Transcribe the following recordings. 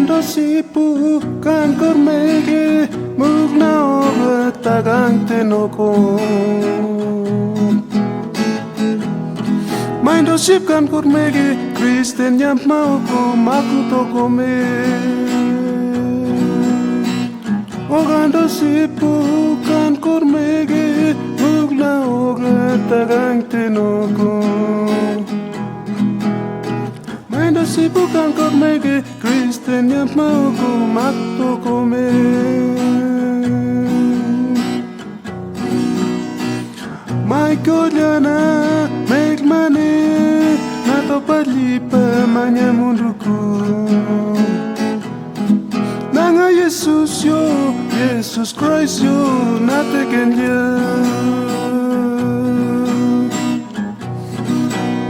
Ogando sipu kan kormege mugna oga tagang tenoko. Maindo sip kan kormege Kristen yam mauko makutoko me. Ogando sipu kan kormege mugna oga tagang tenoko. Maindo sipu kan kormege Kristen yam mauko makutoko me. My Kolyana make money nato palipa manya munduku. Nanga Jesus yo, Jesus Christ yo, natekendia.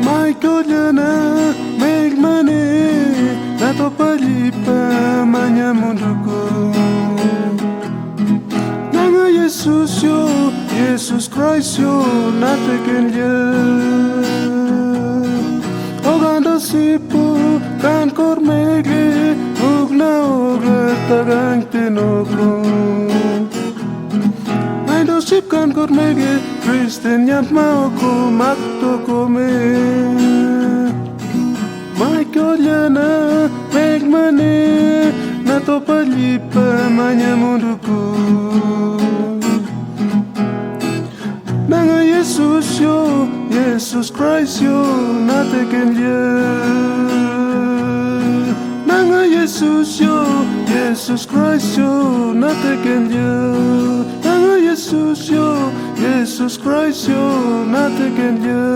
My Kolyana make money nato palipa manya munduku. Nanga Jesus yo, Jesus Christ yo, natekendia. Ogando sipu kan kormege ugna oga tagang tenoko. Maindo sip kan kormege Kristen yam mauko maktoko me. My Kolyana make money nato palipa manya munduku. Nanga Jesus yo, Jesus Christ yo, natekendia. Nanga Jesus yo, Jesus Christ yo, natekendia. Nanga Jesus yo, Jesus Christ yo, natekendia.